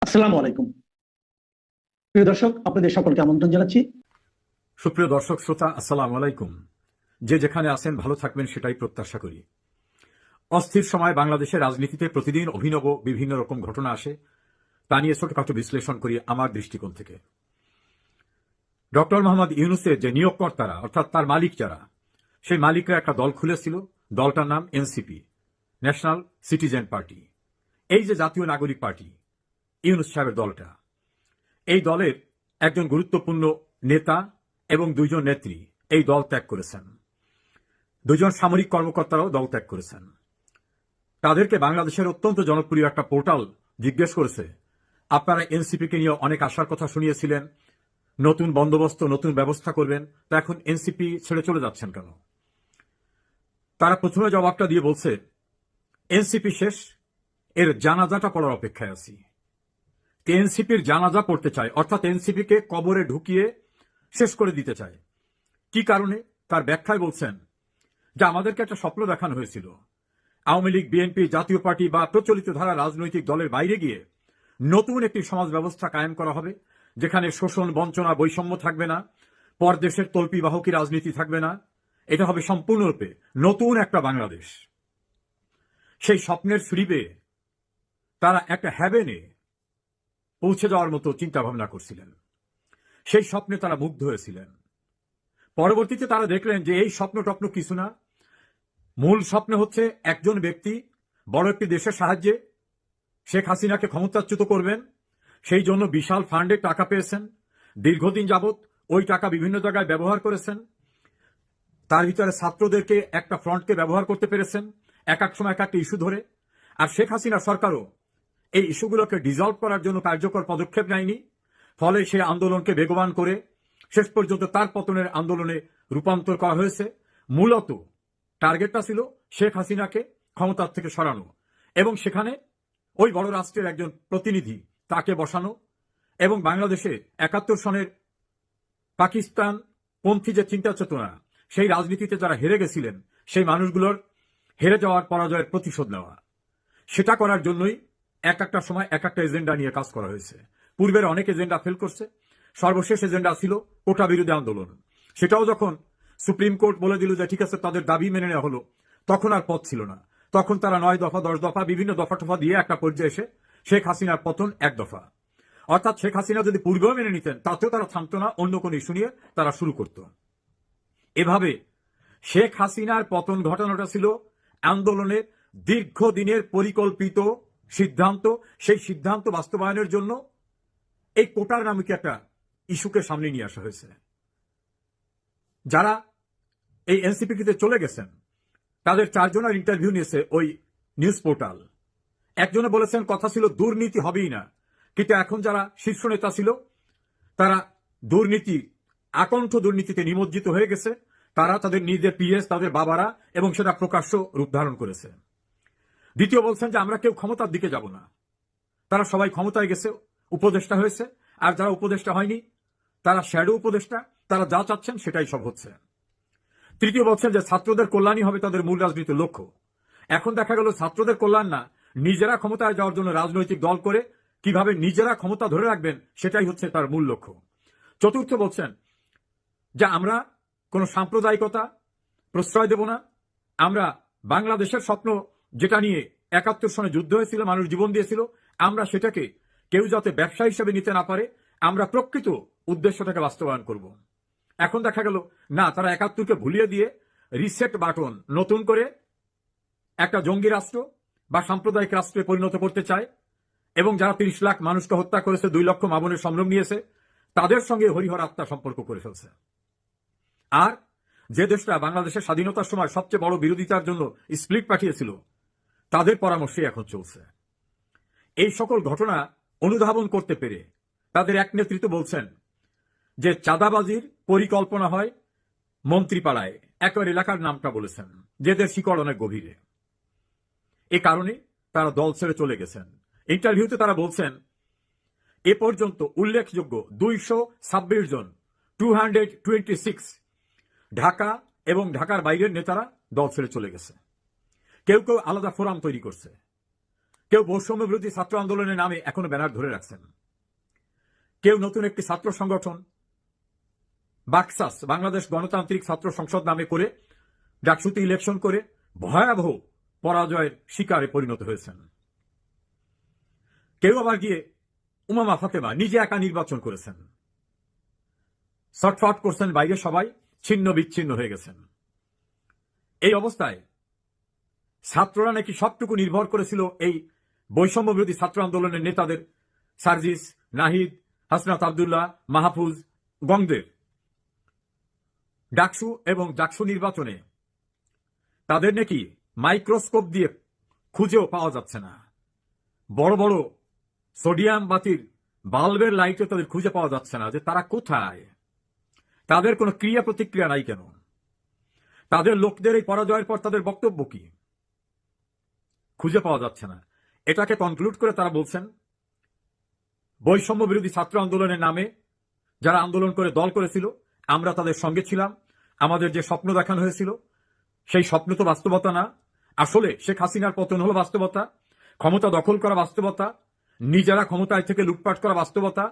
আসসালামু আলাইকুম। প্রিয় দর্শক, আপনাদের সকলকে আমন্ত্রণ জানাচ্ছি। সুপ্রিয় দর্শক শ্রোতা, আসসালামু আলাইকুম। যে যেখানে আছেন ভালো থাকবেন সেটাই প্রত্যাশা করি। অস্থির সময় বাংলাদেশের রাজনীতিতে প্রতিদিন অভিনব বিভিন্ন রকম ঘটনা আসে, তা নিয়ে ছোটখাটো বিশ্লেষণ করি আমার দৃষ্টিকোণ থেকে। ডক্টর মোহাম্মদ ইউনূসের যে নিয়োগকর্তারা অর্থাৎ তার মালিক যারা, সেই মালিকরা একটা দল খুলেছিল, দলটার নাম এনসিপি, ন্যাশনাল সিটিজেন পার্টি। এই যে জাতীয় নাগরিক পার্টি, ইউনূস সাহেবের দলটা, এই দলের একজন গুরুত্বপূর্ণ নেতা এবং দুইজন নেত্রী এই দল ত্যাগ করেছেন। দুজন সামরিক কর্মকর্তারাও দল ত্যাগ করেছেন। তাদেরকে বাংলাদেশের অত্যন্ত জনপ্রিয় একটা পোর্টাল জিজ্ঞেস করেছে, আপনারা এনসিপিকে নিয়ে অনেক আশার কথা শুনিয়েছিলেন, নতুন বন্দোবস্ত নতুন ব্যবস্থা করবেন, তা এখন এনসিপি ছেড়ে চলে যাচ্ছেন কেন? তারা প্রথমে জবাবটা দিয়ে বলছে, এনসিপি শেষ, এর জানাজাটা পড়ার অপেক্ষায় আছি। এনসিপির জানাজা পড়তে চায়, অর্থাৎ এনসিপিকে কবরে ঢুকিয়ে শেষ করে দিতে চায়। কি কারণে? তার ব্যাখ্যায় বলছেন যে আমাদেরকে একটা স্বপ্ন দেখানো হয়েছিল, আওয়ামী লীগ, বিএনপি, জাতীয় পার্টি বা প্রচলিত ধারা রাজনৈতিক দলের বাইরে গিয়ে নতুন একটি সমাজ ব্যবস্থা কায়েম করা হবে, যেখানে শোষণ, বঞ্চনা, বৈষম্য থাকবে না, পরদেশের তল্পি বাহকি রাজনীতি থাকবে না। এটা হবে সম্পূর্ণরূপে নতুন একটা বাংলাদেশ। সেই স্বপ্নের ছুরিবে তারা একটা হ্যাভেনে পৌঁছে যাওয়ার মতো চিন্তা ভাবনা করছিলেন। সেই স্বপ্নে তারা মুগ্ধ হয়েছিলেন। পরবর্তীতে তারা দেখলেন যে এই স্বপ্ন টপ্ন কিছু না, মূল স্বপ্ন হচ্ছে একজন ব্যক্তি বড় একটি দেশের সাহায্যে শেখ হাসিনাকে ক্ষমতাচ্যুত করবেন। সেই জন্য বিশাল ফান্ডে টাকা পেয়েছেন, দীর্ঘদিন যাবৎ ওই টাকা বিভিন্ন জায়গায় ব্যবহার করেছেন। তার ভিতরে ছাত্রদেরকে একটা ফ্রন্টকে ব্যবহার করতে পেরেছেন এক এক সময় এক একটা ইস্যু ধরে। আর শেখ হাসিনা সরকারও এই ইস্যুগুলোকে ডিজলভ করার জন্য কার্যকর পদক্ষেপ নেয়নি। ফলে সে আন্দোলনকে বেগবান করে শেষ পর্যন্ত তার পতনের আন্দোলনে রূপান্তর করা হয়েছে। মূলত টার্গেটটা ছিল শেখ হাসিনাকে ক্ষমতার থেকে সরানো এবং সেখানে ওই বড় রাষ্ট্রের একজন প্রতিনিধি তাকে বসানো এবং বাংলাদেশে ৭১ সনের পাকিস্তান পন্থী যে চিন্তা চেতনা, সেই রাজনীতিতে যারা হেরে গেছিলেন সেই মানুষগুলোর হেরে যাওয়ার পরাজয়ের প্রতিশোধ নেওয়া। সেটা করার জন্যই এক একটা সময় এক একটা এজেন্ডা নিয়ে কাজ করা হয়েছে। পূর্বের অনেক এজেন্ডা ফেল করছে। সর্বশেষ এজেন্ডা ছিল কোটা বিরোধী আন্দোলন। সেটাও যখন সুপ্রিম কোর্ট বলে দিল যে ঠিক আছে, তাদের দাবি মেনে নেওয়া হলো, তখন আর পথ ছিল না। তখন তারা ৯ দফা ১০ দফা বিভিন্ন দফা টফা দিয়ে একটা পর্যায়ে এসে শেখ হাসিনার পতন ১ দফা। অর্থাৎ শেখ হাসিনা যদি পূর্বেও মেনে নিতেন তাতেও তারা থামতো না, অন্য কোনো ইস্যু নিয়ে তারা শুরু করত। এভাবে শেখ হাসিনার পতন ঘটানোটা ছিল আন্দোলনের দীর্ঘদিনের পরিকল্পিত সিদ্ধান্ত। সেই সিদ্ধান্ত বাস্তবায়নের জন্য এই কোটার নামক একটা ইস্যুকে সামনে নিয়ে আসা হয়েছে। যারা এই এনসিপিতে চলে গেছেন তাদের ৪ জনের ইন্টারভিউ নিয়েছে ওই নিউজ পোর্টাল। একজনে বলেছেন কথা ছিল দুর্নীতি হবেই না, কিন্তু এখন যারা শীর্ষ নেতা ছিল তারা দুর্নীতি, আকণ্ঠ দুর্নীতিতে নিমজ্জিত হয়ে গেছে। তারা তাদের নিজের পিএস, তাদের বাবারা, এবং সেটা প্রকাশ্য রূপ ধারণ করেছে। দ্বিতীয় বলছেন যে আমরা কেউ ক্ষমতার দিকে যাব না, তারা সবাই ক্ষমতায় গেছে, উপদেষ্টা হয়েছে। আর যারা উপদেষ্টা হয়নি তারা শ্যাডো উপদেষ্টা, তারা যা চাচ্ছেন সেটাই সব হচ্ছে। তৃতীয় বলছেন যে ছাত্রদের কল্যাণই হবে তাদের মূল রাজনীতির লক্ষ্য। এখন দেখা গেল ছাত্রদের কল্যাণ না, নিজেরা ক্ষমতায় যাওয়ার জন্য রাজনৈতিক দল করে কিভাবে নিজেরা ক্ষমতা ধরে রাখবেন সেটাই হচ্ছে তার মূল লক্ষ্য। চতুর্থ বলছেন যে আমরা কোনো সাম্প্রদায়িকতা প্রশ্রয় দেব না। আমরা বাংলাদেশের স্বপ্ন, যেটা নিয়ে ৭১ সনে যুদ্ধ হয়েছিল, মানুষ জীবন দিয়েছিল, আমরা সেটাকে কেউ যাতে ব্যবসা হিসেবে নিতে না পারে, আমরা প্রকৃত উদ্দেশ্যটাকে বাস্তবায়ন করব। এখন দেখা গেল না, তারা ৭১কে ভুলিয়ে দিয়ে রিসেট বাটন নতুন করে একটা জঙ্গি রাষ্ট্র বা সাম্প্রদায়িক রাষ্ট্রে পরিণত করতে চায় এবং যারা ৩০ লাখ মানুষকে হত্যা করেছে, ২ লক্ষ মা বোনের সম্ভ্রম নিয়েছে, তাদের সঙ্গে হরিহর আত্মা সম্পর্ক করে ফেলছে। আর যে দেশটা বাংলাদেশের স্বাধীনতার সময় সবচেয়ে বড় বিরোধিতার জন্য স্প্লিট পাঠিয়েছিল, তাদের পরামর্শে এখন চলছে। এই সকল ঘটনা অনুধাবন করতে পেরে তাদের এক নেতৃত্ব বলছেন যে চাঁদাবাজির পরিকল্পনা হয় মন্ত্রীপাড়ায়, একবার এলাকার নামটা বলেছেন, যেদের শিকড় অনেক গভীরে। এ কারণে তারা দল ছেড়ে চলে গেছেন। ইন্টারভিউতে তারা বলছেন এ পর্যন্ত উল্লেখযোগ্য ২২৬ জন 226 ঢাকা এবং ঢাকার বাইরের নেতারা দল ছেড়ে চলে গেছে। কেউ কেউ আলাদা ফোরাম তৈরি করছে, কেউ বৈষম্য বিরোধী ছাত্র আন্দোলনের নামে এখনো ব্যানার ধরে রাখছেন, কেউ নতুন একটি ছাত্র সংগঠন বাকসাস বাংলাদেশ গণতান্ত্রিক ছাত্র সংসদ নামে করে ডাকসুতে ইলেকশন করে ভয়াবহ পরাজয়ের শিকারে পরিণত হয়েছেন। কেউ আবার গিয়ে উমামা ফাতেমা নিজে একা নির্বাচন করেছেন, শর্টফট করছেন, বাইরে সবাই ছিন্ন বিচ্ছিন্ন হয়ে গেছেন। এই অবস্থায় ছাত্ররা নাকি সবটুকু নির্ভর করেছিল এই বৈষম্য বিরোধী ছাত্র আন্দোলনের নেতাদের সার্জিস, নাহিদ, হাসনাত আব্দুল্লাহ, মাহফুজ, গংদের ডাকসু এবং ডাকসু নির্বাচনে তাদের নাকি মাইক্রোস্কোপ দিয়ে খুঁজেও পাওয়া যাচ্ছে না। বড় বড় সোডিয়াম বাতির বাল্বের লাইটে তাদের খুঁজে পাওয়া যাচ্ছে না যে তারা কোথায়, তাদের কোনো ক্রিয়া প্রতিক্রিয়া নাই কেন, তাদের লোকদের এই পরাজয়ের পর তাদের বক্তব্য কি খুঁজে পাওয়া যাচ্ছে না। এটাকে কনক্লুড করে তারা বলছেন বৈষম্য বিরোধী ছাত্র আন্দোলনের নামে যারা আন্দোলন করে দল করেছিল আমরা তাদের সঙ্গে ছিলাম, আমাদের যে স্বপ্ন দেখানো হয়েছিল সেই স্বপ্ন তো বাস্তবতা না, আসলে শেখ হাসিনার পতন হলো বাস্তবতা, ক্ষমতা দখল করা বাস্তবতা, নিজেরা ক্ষমতায় থেকে লুটপাট করা বাস্তবতা,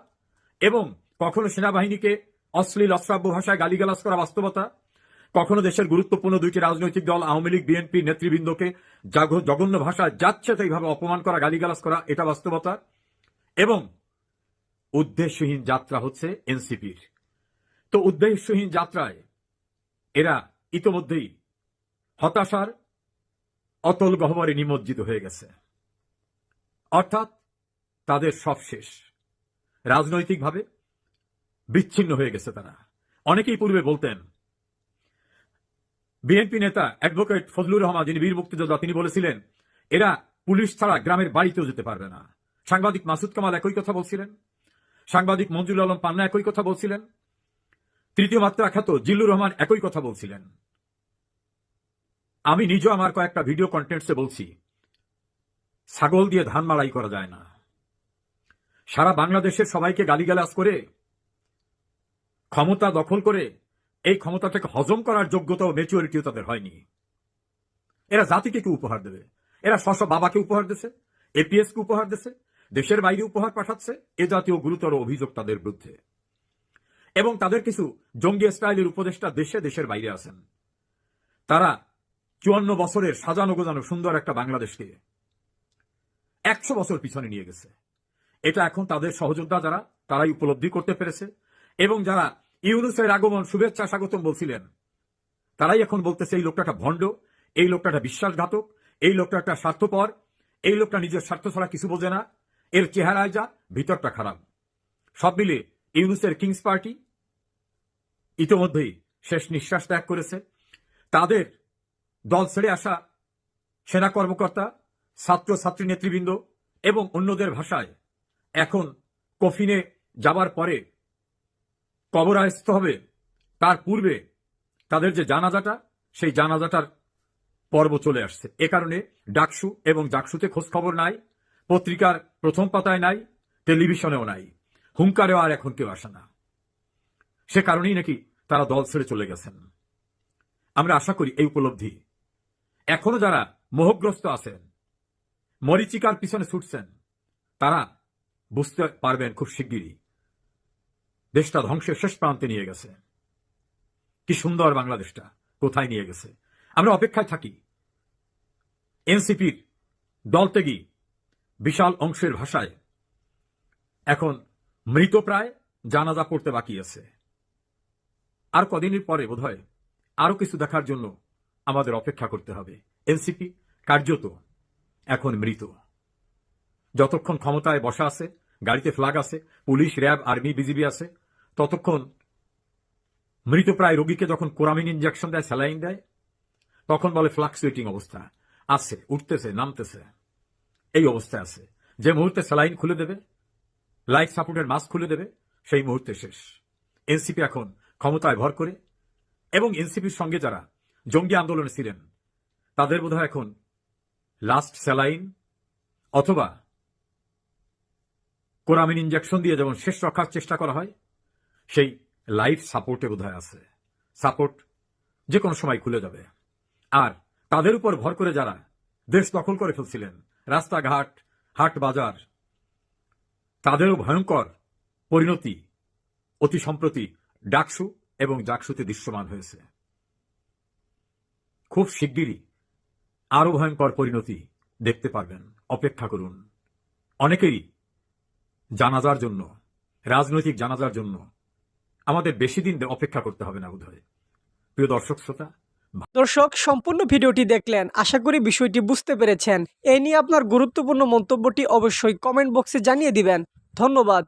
এবং কখনো সেনাবাহিনীকে অশ্লীল অশ্রাব্য ভাষায় গালিগালাজ করা বাস্তবতা, কখনো দেশের গুরুত্বপূর্ণ দুইটি রাজনৈতিক দল আওয়ামী লীগ বিএনপি নেতৃবৃন্দকে জঘন্য ভাষায় যাচ্ছে এইভাবে অপমান করা গালিগালাজ করা এটা বাস্তবতা, এবং উদ্দেশ্যহীন যাত্রা হচ্ছে এনসিপির। তো উদ্দেশ্যহীন যাত্রায় এরা ইতোমধ্যেই হতাশার অতল গহ্বরে নিমজ্জিত হয়ে গেছে, অর্থাৎ তাদের সব শেষ, রাজনৈতিকভাবে বিচ্ছিন্ন হয়ে গেছে তারা। অনেকেই পূর্বে বলতেন, বিএনপি নেতা অ্যাডভোকেট ফজলুর রহমান যিনি বীর মুক্তিযোদ্ধা তিনি বলেছিলেন এরা পুলিশ ছাড়া গ্রামের বাড়িতেও যেতে পারবে না। সাংবাদিক মাসুদ কামাল একই কথা বলছিলেন, সাংবাদিক মঞ্জুর আলম পান্না একই কথা বলছিলেন, তৃতীয় মাত্রা খ্যাত জিল্লুর রহমান একই কথা বলছিলেন। আমি নিজেও আমার কয়েকটা ভিডিও কন্টেন্টসে বলছি ছাগল দিয়ে ধান মাড়াই করা যায় না। সারা বাংলাদেশের সবাইকে গালিগালাজ করে ক্ষমতা দখল করে এই ক্ষমতাটাকে হজম করার যোগ্যতা ও ম্যাচুরিটিও তাদের হয়নি। এরা জাতিকে কি উপহার দেবে? এরা স্ব বাবাকে উপহার দিছে, এপিএস কে উপহার দিছে, দেশের বাইরে উপহার পাঠাচ্ছে, এ জাতীয় গুরুতর অভিযোগ তাদের বিরুদ্ধে। এবং তাদের কিছু জঙ্গি স্টাইলের উপদেষ্টা দেশে দেশের বাইরে আছেন। তারা 54 বছরের সাজানো গোজানো সুন্দর একটা বাংলাদেশকে 100 বছর পিছনে নিয়ে গেছে। এটা এখন তাদের সহযোদ্ধা যারা তারাই উপলব্ধি করতে পেরেছে, এবং যারা ইউনূসের আগমন শুভেচ্ছা স্বাগতম বলছিলেন তারাই এখন বলতেছে এই লোকটা একটা ভণ্ড, এই লোকটা একটা বিশ্বাসঘাতক, এই লোকটা একটা স্বার্থপর, এই লোকটা নিজের স্বার্থ ছাড়া কিছু বোঝে না, এর চেহারায় যা ভিতরটা খারাপ। সব মিলে ইউনূসের কিংস পার্টি ইতোমধ্যেই শেষ নিঃশ্বাস ত্যাগ করেছে। তাদের দল ছেড়ে আসা সেনা কর্মকর্তা, ছাত্র ছাত্রী নেতৃবৃন্দ এবং অন্যদের ভাষায় এখন কফিনে যাবার পরে কবরায়স্ত হবে তার পূর্বে তাদের যে জানাজাটা সেই জানাজাটার পর্ব চলে আসছে। এ কারণে ডাকসু এবং ডাকসুতে খোঁজ খবর নাই, পত্রিকার প্রথম পাতায় নাই, টেলিভিশনেও নাই, হুঙ্কারেও আর এখন কেউ আসে না। সে কারণেই নাকি তারা দল ছেড়ে চলে গেছেন। আমরা আশা করি এই উপলব্ধি এখনো যারা মোহগ্রস্ত আছেন, মরিচিকার পিছনে ছুটছেন, তারা বুঝতে পারবেন খুব শিগগিরই দেশটা ধ্বংসের শেষ প্রান্তে নিয়ে গেছে। কি সুন্দর বাংলাদেশটা কোথায় নিয়ে গেছে। আমরা অপেক্ষায় থাকি এনসিপির দলত্যাগী বিশাল অংশের ভাষায় এখন মৃতপ্রায় জানাজা পড়তে বাকি আছে। আর কদিনের পরে বোধহয় আরো কিছু দেখার জন্য আমাদের অপেক্ষা করতে হবে। এনসিপি কার্যত এখন মৃত। যতক্ষণ ক্ষমতায় বসা আছে, গাড়িতে ফ্ল্যাগ আছে, পুলিশ, র্যাব, আর্মি, বিজিবি আছে, ততক্ষণ মৃতপ্রায় রোগীকে যখন কোরামিন ইনজেকশন দেয়, স্যালাইন দেয়, তখন বলে ফ্লাকচুয়েটিং অবস্থা আছে, উঠতেছে নামতেছে, এই অবস্থায় আছে। যে মুহূর্তে স্যালাইন খুলে দেবে, লাইফ সাপোর্টের মাস্ক খুলে দেবে, সেই মুহূর্তে শেষ। এনসিপি এখন ক্ষমতায় ভর করে, এবং এনসিপির সঙ্গে যারা জঙ্গি আন্দোলনে ছিলেন তাদের বোধহয় এখন লাস্ট স্যালাইন অথবা কোরামিন ইনজেকশন দিয়ে যেমন শেষ রক্ষার চেষ্টা করা হয়, সেই লাইফ সাপোর্টে বোধহয় আছে। সাপোর্ট যে কোনো সময় খুলে যাবে। আর তাদের উপর ভর করে যারা দেশ দখল করে ফেলছিলেন, রাস্তাঘাট হাট বাজার, তাদেরও ভয়ঙ্কর পরিণতি অতি সম্প্রতি ডাকসু এবং জাকসুতে দৃশ্যমান হয়েছে। খুব শিগগিরই আরো ভয়ঙ্কর পরিণতি দেখতে পারবেন, অপেক্ষা করুন। অনেকেরই জানাজার জন্য, রাজনৈতিক জানাজার জন্য আমাদের বেশি দিন অপেক্ষা করতে হবে না বোধহয়। প্রিয় দর্শক শ্রোতা, দর্শক, সম্পূর্ণ ভিডিওটি দেখলেন, আশা করি বিষয়টি বুঝতে পেরেছেন। এ নিয়ে আপনার গুরুত্বপূর্ণ মন্তব্যটি অবশ্যই কমেন্ট বক্সে জানিয়ে দিবেন। ধন্যবাদ।